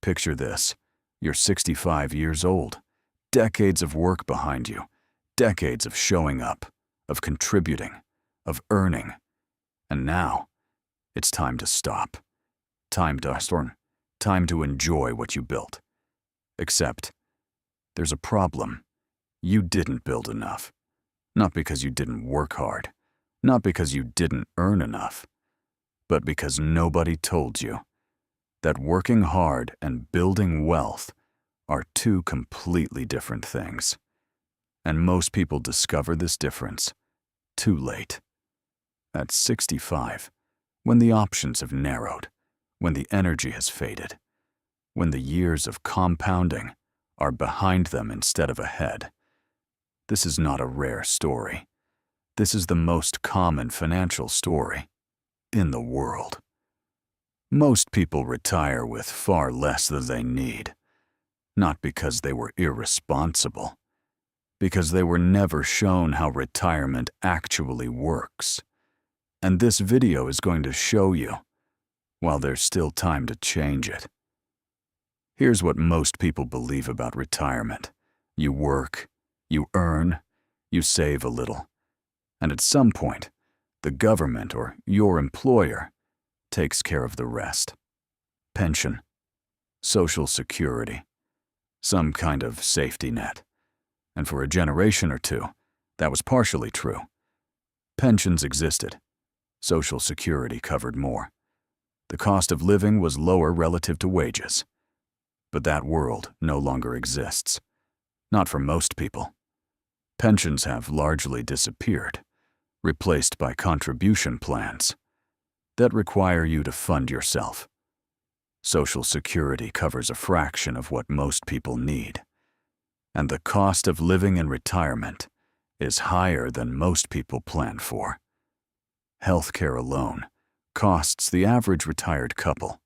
Picture this. You're 65 years old, decades of work behind you, decades of showing up, of contributing, of earning. And now, it's time to stop. Time to enjoy what you built. Except, there's a problem. You didn't build enough. Not because you didn't work hard, not because you didn't earn enough, but because nobody told you that working hard and building wealth are two completely different things. And most people discover this difference too late. At 65, when the options have narrowed, when the energy has faded, when the years of compounding are behind them instead of ahead. This is not a rare story. This is the most common financial story in the world. Most people retire with far less than they need, not because they were irresponsible, because they were never shown how retirement actually works. And this video is going to show you, while there's still time to change it. Here's what most people believe about retirement. You work, you earn, you save a little, and at some point, the government or your employer takes care of the rest. Pension, Social Security, some kind of safety net. And for a generation or two, that was partially true. Pensions existed. Social Security covered more. The cost of living was lower relative to wages. But that world no longer exists. Not for most people. Pensions have largely disappeared, replaced by contribution plans that require you to fund yourself. Social Security covers a fraction of what most people need, and the cost of living in retirement is higher than most people plan for. Healthcare alone costs the average retired couple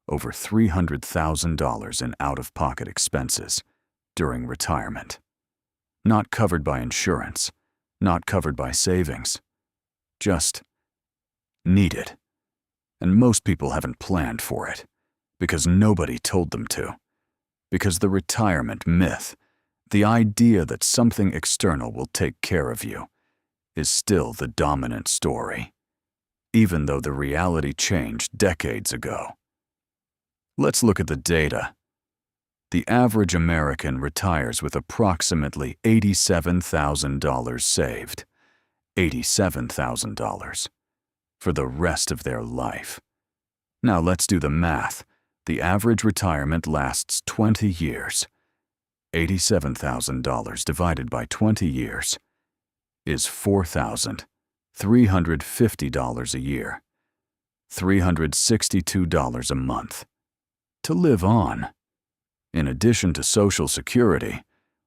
over $300,000 in out-of-pocket expenses during retirement. Not covered by insurance, not covered by savings, just needed. And most people haven't planned for it, because nobody told them to. Because the retirement myth, the idea that something external will take care of you, is still the dominant story, even though the reality changed decades ago. Let's look at the data. The average American retires with approximately $87,000 saved. $87,000 for the rest of their life. Now let's do the math. The average retirement lasts 20 years. $87,000 divided by 20 years is $4,350 a year. $362 a month. To live on. In addition to Social Security,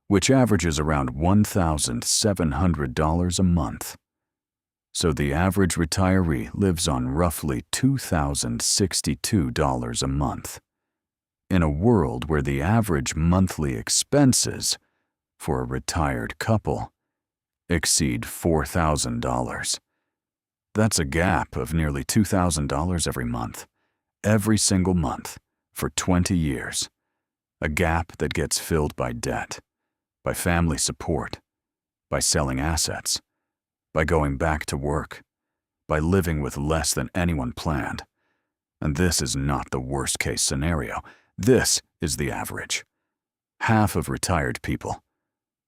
which averages around $1,700 a month. So the average retiree lives on roughly $2,062 a month, in a world where the average monthly expenses for a retired couple exceed $4,000. That's a gap of nearly $2,000 every month, every single month, for 20 years. A gap that gets filled by debt, by family support, by selling assets, by going back to work, by living with less than anyone planned. And this is not the worst-case scenario. This is the average. Half of retired people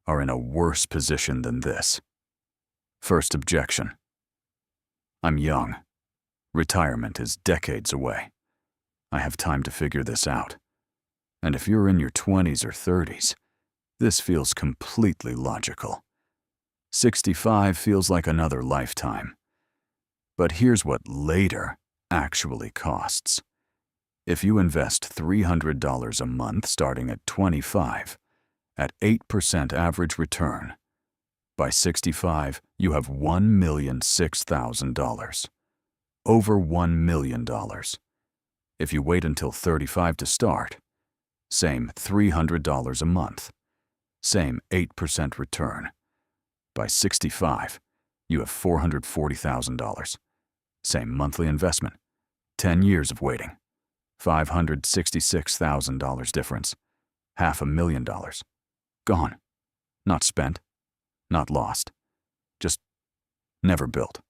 are in a worse position than this. First objection. I'm young. Retirement is decades away. I have time to figure this out. And if you're in your 20s or 30s, this feels completely logical. 65 feels like another lifetime. But here's what later actually costs. If you invest $300 a month starting at 25, at 8% average return, by 65, you have $1,006,000. Over $1 million. If you wait until 35 to start, same $300 a month, same 8% return. By 65, you have $440,000. Same monthly investment, 10 years of waiting, $566,000 difference. $500,000. Gone. Not spent. Not lost. Just never built.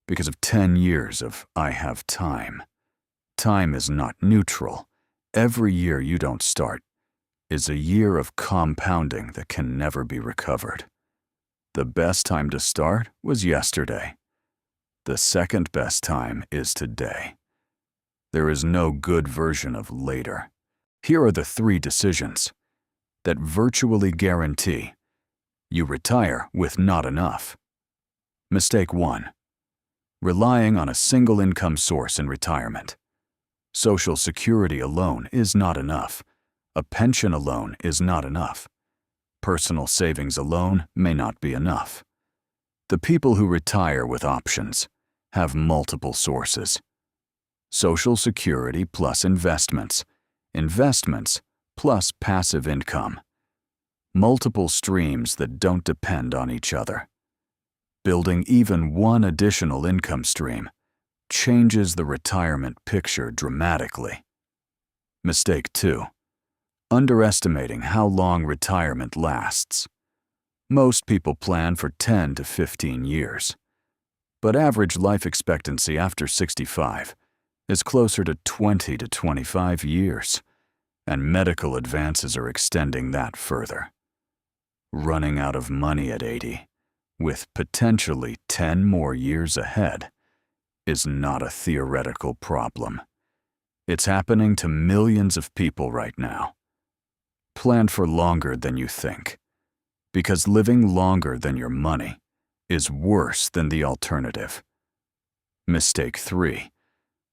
Because of 10 years of I have time. Time is not neutral. Every year you don't start is a year of compounding that can never be recovered. The best time to start was yesterday. The second best time is today. There is no good version of later. Here are the 3 decisions that virtually guarantee you retire with not enough. Mistake 1. Relying on a single income source in retirement. Social Security alone is not enough. A pension alone is not enough. Personal savings alone may not be enough. The people who retire with options have multiple sources. Social Security plus investments. Investments plus passive income. Multiple streams that don't depend on each other. Building even one additional income stream changes the retirement picture dramatically. Mistake 2. Underestimating how long retirement lasts. Most people plan for 10 to 15 years, but average life expectancy after 65 is closer to 20 to 25 years, and medical advances are extending that further. Running out of money at 80, with potentially 10 more years ahead, is not a theoretical problem. It's happening to millions of people right now. Plan for longer than you think, because living longer than your money is worse than the alternative. Mistake 3.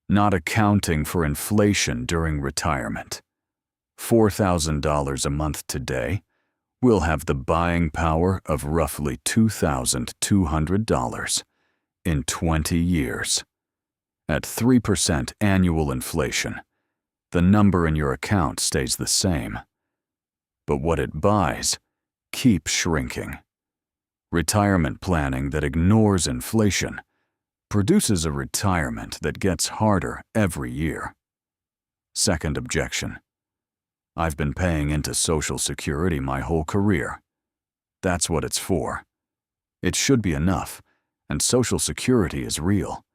Not accounting for inflation during retirement. $4,000 a month today will have the buying power of roughly $2,200 in 20 years. At 3% annual inflation, the number in your account stays the same. But what it buys keeps shrinking. Retirement planning that ignores inflation produces a retirement that gets harder every year. Second objection. I've been paying into Social Security my whole career. That's what it's for. It should be enough, and Social Security is real.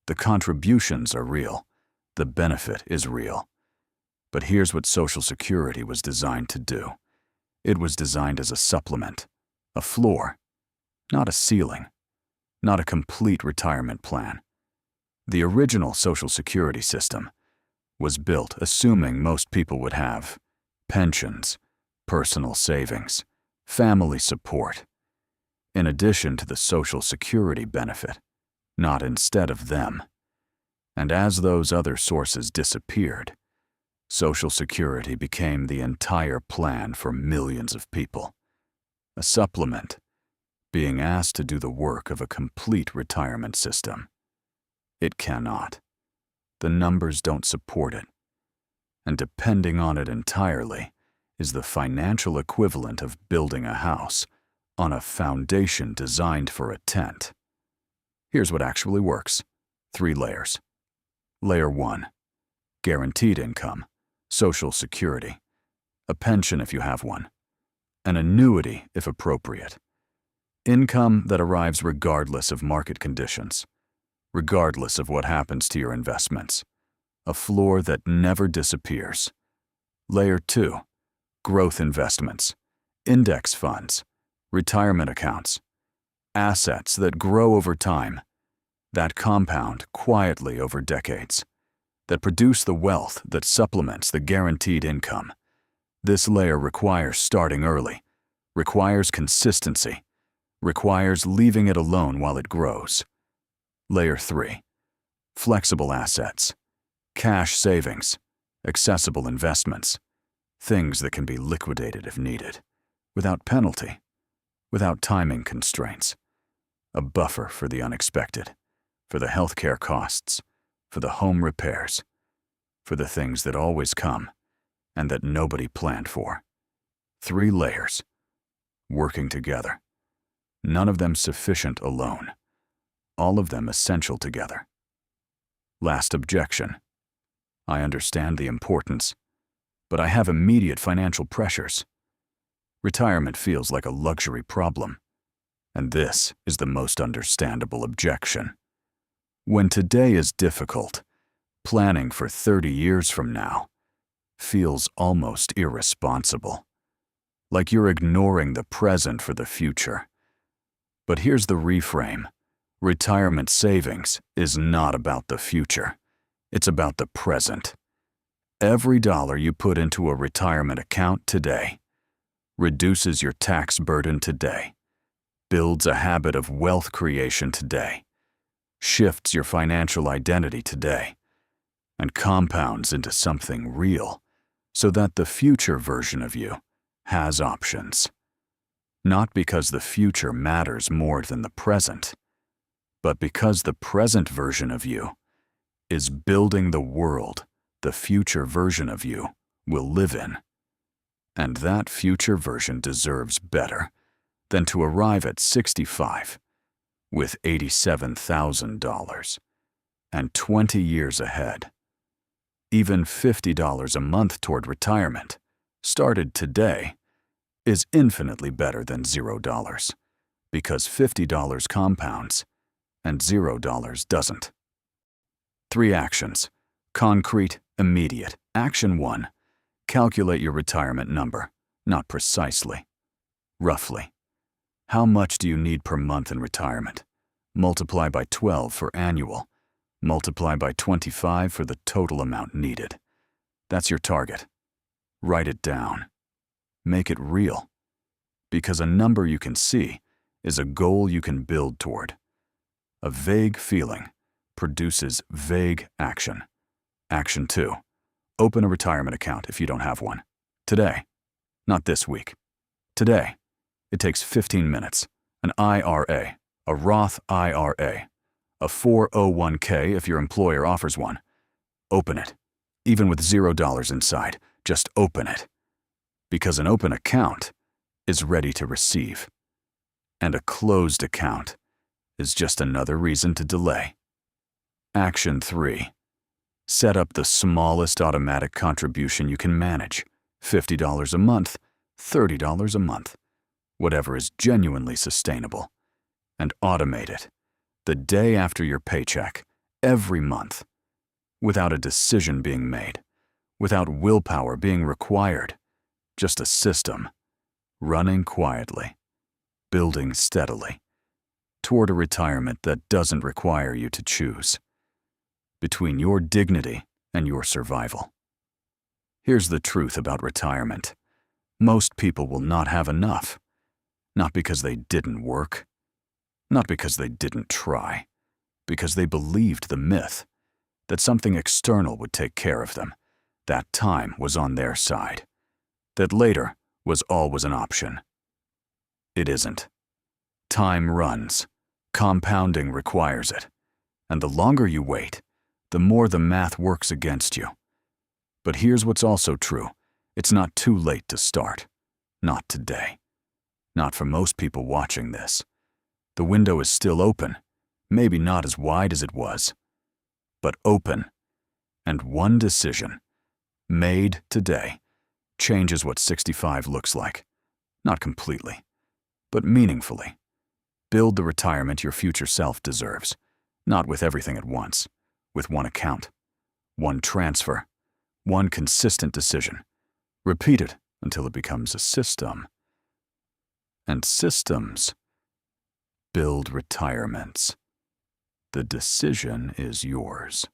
The contributions are real. The benefit is real. But here's what Social Security was designed to do. It was designed as a supplement, a floor, not a ceiling, not a complete retirement plan. The original Social Security system was built assuming most people would have pensions, personal savings, family support, in addition to the Social Security benefit, not instead of them. And as those other sources disappeared, Social Security became the entire plan for millions of people. A supplement, being asked to do the work of a complete retirement system. It cannot. The numbers don't support it. And depending on it entirely is the financial equivalent of building a house on a foundation designed for a tent. Here's what actually works. 3 layers. Layer 1. Guaranteed income. Social Security, a pension if you have one, an annuity if appropriate. Income that arrives regardless of market conditions, regardless of what happens to your investments. A floor that never disappears. Layer 2. Growth investments, index funds, retirement accounts, assets that grow over time, that compound quietly over decades, that produce the wealth that supplements the guaranteed income. This layer requires starting early, requires consistency, requires leaving it alone while it grows. Layer 3. Flexible assets, cash savings, accessible investments, things that can be liquidated if needed, without penalty, without timing constraints. A buffer for the unexpected, for the healthcare costs, for the home repairs, for the things that always come and that nobody planned for. 3 layers, working together. None of them sufficient alone. All of them essential together. Last objection. I understand the importance, but I have immediate financial pressures. Retirement feels like a luxury problem, and this is the most understandable objection. When today is difficult, planning for 30 years from now feels almost irresponsible, like you're ignoring the present for the future. But here's the reframe. Retirement savings is not about the future. It's about the present. Every dollar you put into a retirement account today reduces your tax burden today, builds a habit of wealth creation today, shifts your financial identity today, and compounds into something real so that the future version of you has options. Not because the future matters more than the present, but because the present version of you is building the world the future version of you will live in. And that future version deserves better than to arrive at 65 with $87,000 and 20 years ahead. Even $50 a month toward retirement, started today, is infinitely better than $0, because $50 compounds and $0 doesn't. 3 actions. Concrete, immediate. Action 1. Calculate your retirement number, not precisely. Roughly. How much do you need per month in retirement? Multiply by 12 for annual. Multiply by 25 for the total amount needed. That's your target. Write it down. Make it real. Because a number you can see is a goal you can build toward. A vague feeling produces vague action. Action 2. Open a retirement account if you don't have one. Today. Not this week. Today. It takes 15 minutes. An IRA, a Roth IRA, a 401k if your employer offers one. Open it. Even with $0 inside, just open it. Because an open account is ready to receive. And a closed account is just another reason to delay. Action 3. Set up the smallest automatic contribution you can manage. $50 a month, $30 a month. Whatever is genuinely sustainable. And automate it. The day after your paycheck, every month. Without a decision being made. Without willpower being required. Just a system. Running quietly. Building steadily. Toward a retirement that doesn't require you to choose. Between your dignity and your survival. Here's the truth about retirement. Most people will not have enough. Not because they didn't work. Not because they didn't try. Because they believed the myth that something external would take care of them. That time was on their side. That later was always an option. It isn't. Time runs. Compounding requires it. And the longer you wait, the more the math works against you. But here's what's also true. It's not too late to start. Not today. Not for most people watching this. The window is still open, maybe not as wide as it was, but open. And one decision, made today, changes what 65 looks like. Not completely, but meaningfully. Build the retirement your future self deserves, not with everything at once, with one account, one transfer, one consistent decision. Repeat it until it becomes a system. And systems build retirements. The decision is yours.